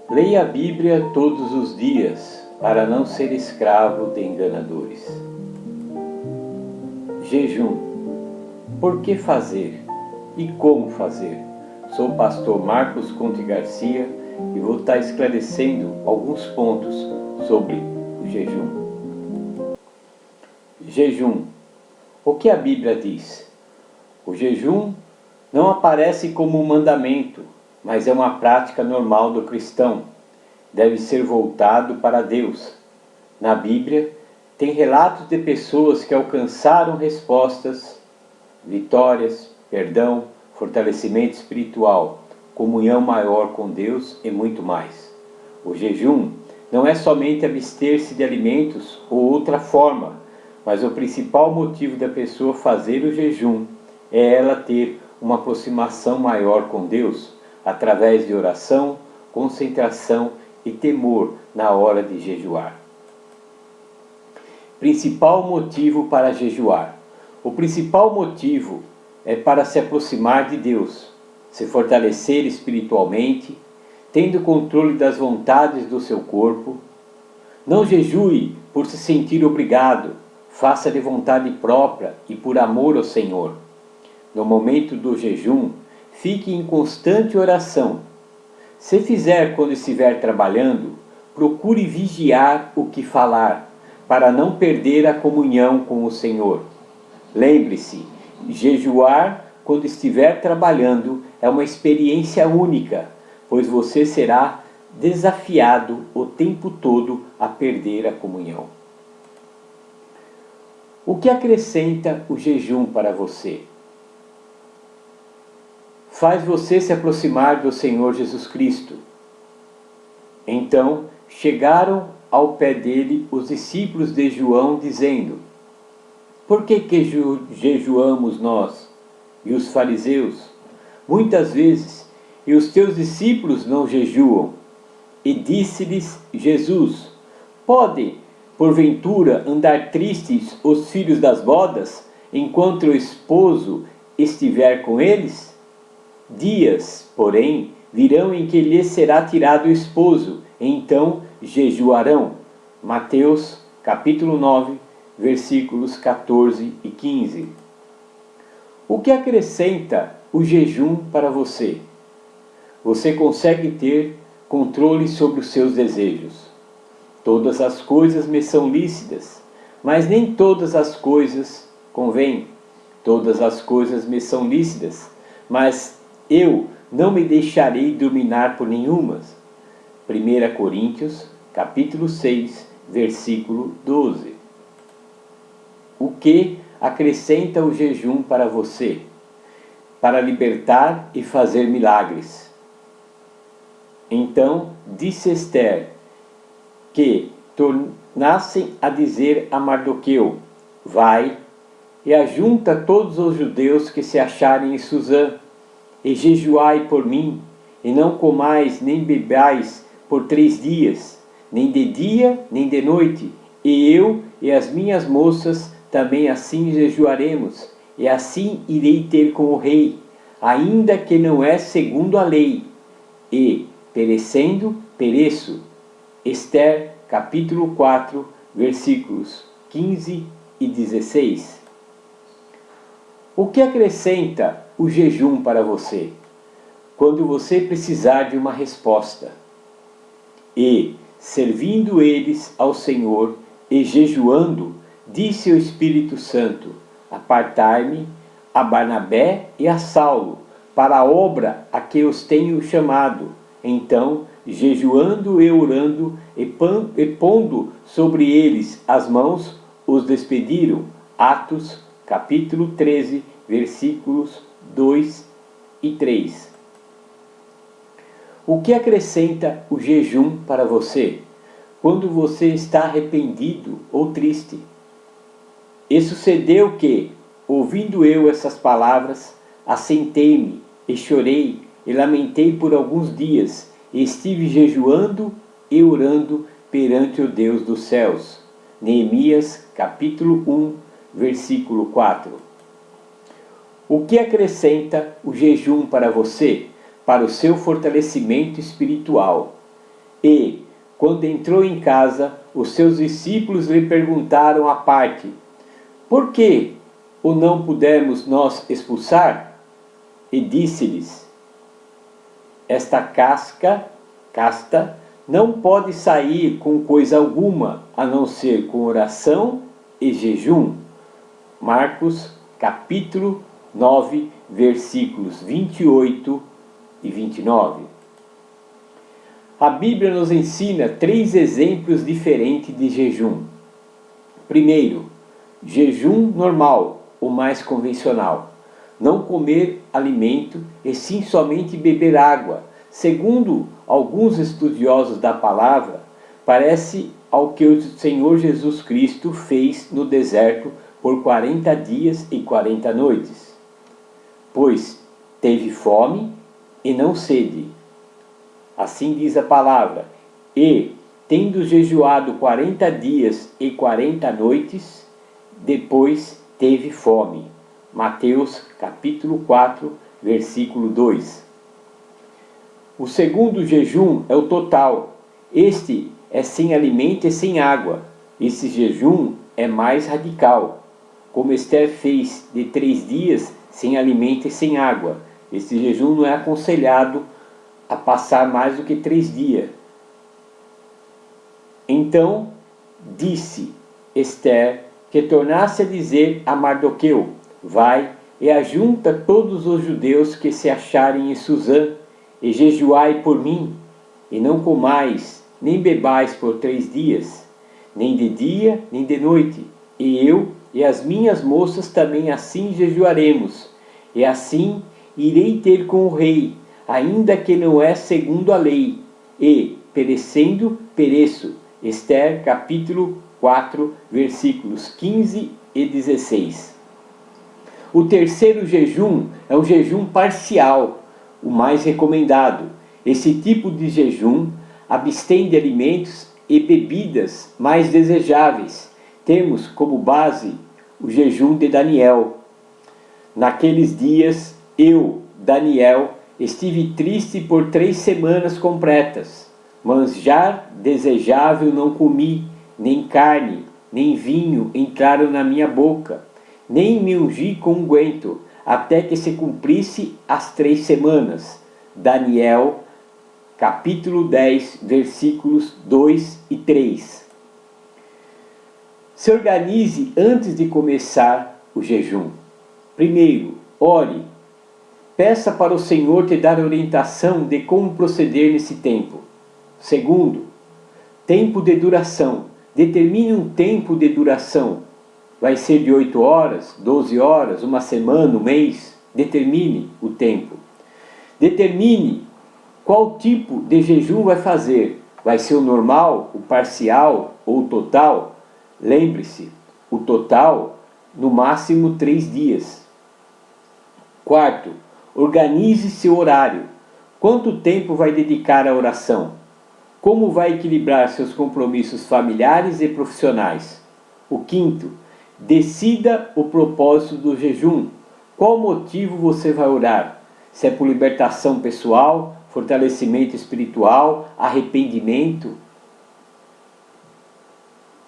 Leia a Bíblia todos os dias, para não ser escravo de enganadores. Jejum. Por que fazer? E como fazer? Sou o pastor Marcos Conte Garcia e vou estar esclarecendo alguns pontos sobre o jejum. Jejum. O que a Bíblia diz? O jejum não aparece como um mandamento, mas é uma prática normal do cristão. Deve ser voltado para Deus. Na Bíblia, tem relatos de pessoas que alcançaram respostas, vitórias, perdão, fortalecimento espiritual, comunhão maior com Deus e muito mais. O jejum não é somente abster-se de alimentos ou outra forma, mas o principal motivo da pessoa fazer o jejum é ela ter uma aproximação maior com Deus, através de oração, concentração e temor na hora de jejuar. Principal motivo para jejuar. O principal motivo é para se aproximar de Deus, se fortalecer espiritualmente, tendo controle das vontades do seu corpo. Não jejue por se sentir obrigado, faça de vontade própria e por amor ao Senhor. No momento do jejum, fique em constante oração. Se fizer quando estiver trabalhando, procure vigiar o que falar, para não perder a comunhão com o Senhor. Lembre-se, jejuar quando estiver trabalhando é uma experiência única, pois você será desafiado o tempo todo a perder a comunhão. O que acrescenta o jejum para você? Faz você se aproximar do Senhor Jesus Cristo. Então chegaram ao pé dele os discípulos de João, dizendo: Por que jejuamos nós e os fariseus muitas vezes, e os teus discípulos não jejuam? E disse-lhes Jesus: Podem, porventura, andar tristes os filhos das bodas, enquanto o esposo estiver com eles? Dias, porém, virão em que lhes será tirado o esposo, e então jejuarão. Mateus, capítulo 9, versículos 14 e 15. O que acrescenta o jejum para você? Você consegue ter controle sobre os seus desejos. Todas as coisas me são lícitas, mas nem todas as coisas convêm. Todas as coisas me são lícitas, mas eu não me deixarei dominar por nenhumas. 1 Coríntios, capítulo 6, versículo 12. O que acrescenta o jejum para você? Para libertar e fazer milagres. Então disse Esther, que tornassem a dizer a Mardoqueu: Vai e ajunta todos os judeus que se acharem em Susã, e jejuai por mim, e não comais nem bebais por 3 dias, nem de dia nem de noite, e eu e as minhas moças também assim jejuaremos, e assim irei ter com o rei, ainda que não é segundo a lei, e, perecendo, pereço. Esther, capítulo 4, versículos 15 e 16. O que acrescenta o jejum para você? Quando você precisar de uma resposta. E, servindo eles ao Senhor e jejuando, disse o Espírito Santo: Apartai-me a Barnabé e a Saulo para a obra a que os tenho chamado. Então, jejuando e orando e pondo sobre eles as mãos, os despediram. Atos, capítulo 13, versículos 2 e 3. O que acrescenta o jejum para você? Quando você está arrependido ou triste. E sucedeu que, ouvindo eu essas palavras, assentei-me e chorei e lamentei por alguns dias, e estive jejuando e orando perante o Deus dos céus. Neemias, capítulo 1, versículo 4. O que acrescenta o jejum para você, para o seu fortalecimento espiritual? E, quando entrou em casa, os seus discípulos lhe perguntaram à parte: por que o não pudemos nós expulsar? E disse-lhes: esta casta não pode sair com coisa alguma, a não ser com oração e jejum. Marcos capítulo 9, versículos 28 e 29. A Bíblia nos ensina 3 exemplos diferentes de jejum. Primeiro, jejum normal, o mais convencional. Não comer alimento e sim somente beber água. Segundo alguns estudiosos da palavra, parece ao que o Senhor Jesus Cristo fez no deserto por 40 dias e 40 noites. Pois teve fome e não sede. Assim diz a palavra. E, tendo jejuado 40 dias e 40 noites, depois teve fome. Mateus capítulo 4, versículo 2. O segundo jejum é o total. Este é sem alimento e sem água. Esse jejum é mais radical, como Esther fez de 3 dias sem alimento e sem água. Esse jejum não é aconselhado a passar mais do que 3 dias. Então disse Esther que tornasse a dizer a Mardoqueu: vai e ajunta todos os judeus que se acharem em Suzã, e jejuai por mim, e não comais, nem bebais por 3 dias, nem de dia, nem de noite. E eu e as minhas moças também assim jejuaremos, e assim irei ter com o rei, ainda que não é segundo a lei, e, perecendo, pereço. Esther capítulo 4, versículos 15 e 16. O terceiro jejum é o jejum parcial, o mais recomendado. Esse tipo de jejum abstém de alimentos e bebidas mais desejáveis. Temos como base o jejum de Daniel. Naqueles dias, eu, Daniel, estive triste por 3 semanas completas. Manjar desejável não comi, nem carne, nem vinho entraram na minha boca, nem me ungi com unguento, até que se cumprisse as 3 semanas. Daniel, capítulo 10, versículos 2 e 3. Se organize antes de começar o jejum. Primeiro, ore. Peça para o Senhor te dar orientação de como proceder nesse tempo. Segundo, tempo de duração. Determine um tempo de duração. Vai ser de 8 horas, 12 horas, uma semana, um mês? Determine o tempo. Determine qual tipo de jejum vai fazer. Vai ser o normal, o parcial ou o total? Lembre-se, o total, no máximo 3 dias. Quarto, organize seu horário. Quanto tempo vai dedicar à oração? Como vai equilibrar seus compromissos familiares e profissionais? O quinto, decida o propósito do jejum. Qual motivo você vai orar? Se é por libertação pessoal, fortalecimento espiritual, arrependimento,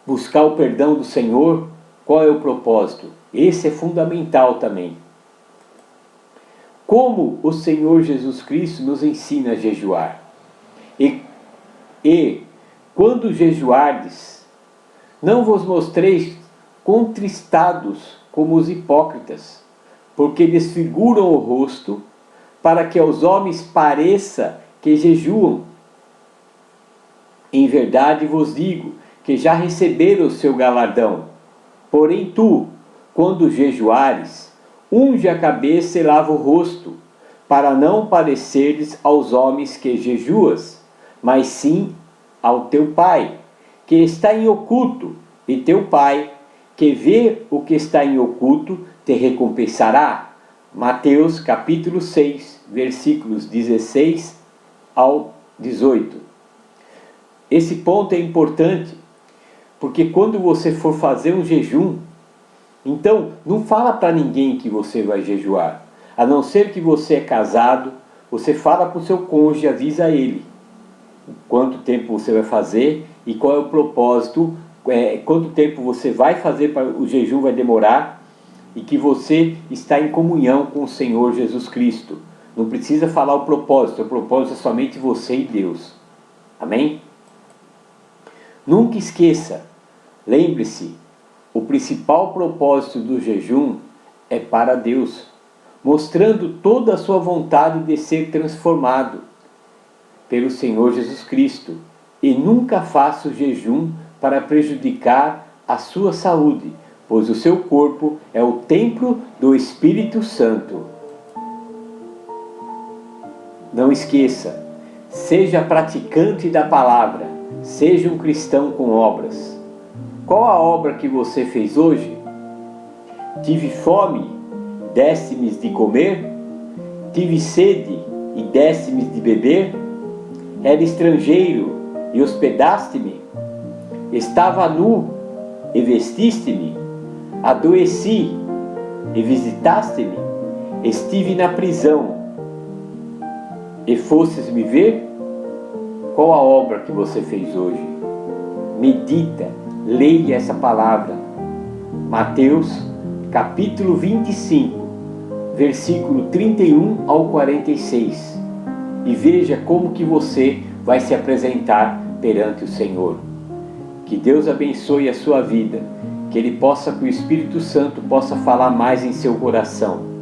buscar o perdão do Senhor? Qual é o propósito? Esse é fundamental também. Como o Senhor Jesus Cristo nos ensina a jejuar. E quando jejuardes, não vos mostreis contristados como os hipócritas, porque desfiguram o rosto, para que aos homens pareça que jejuam. Em verdade vos digo que já receberam o seu galardão. Porém tu, quando jejuares, unge a cabeça e lava o rosto, para não parecerdes aos homens que jejuas, mas sim ao teu Pai, que está em oculto, e teu Pai, que vê o que está em oculto, te recompensará. Mateus capítulo 6, versículos 16 ao 18. Esse ponto é importante, porque quando você for fazer um jejum, então não fala para ninguém que você vai jejuar. A não ser que você é casado, você fala para o seu cônjuge, avisa ele. quanto tempo você vai fazer e qual é o propósito, quanto tempo você vai fazer, para o jejum vai demorar, e que você está em comunhão com o Senhor Jesus Cristo. Não precisa falar o propósito é somente você e Deus. Amém? Nunca esqueça, lembre-se, o principal propósito do jejum é para Deus, mostrando toda a sua vontade de ser transformado pelo Senhor Jesus Cristo. E nunca faça o jejum para prejudicar a sua saúde, pois o seu corpo é o templo do Espírito Santo. Não esqueça, seja praticante da palavra, seja um cristão com obras. Qual a obra que você fez hoje? Tive fome, deste-me de comer? Tive sede e deste-me de beber? Era estrangeiro e hospedaste-me? Estava nu e vestiste-me? Adoeci e visitaste-me? Estive na prisão e fostes me ver? Qual a obra que você fez hoje? Medita, leia essa palavra. Mateus capítulo 25, versículo 31 ao 46. E veja como que você vai se apresentar perante o Senhor. Que Deus abençoe a sua vida, que o Espírito Santo possa falar mais em seu coração.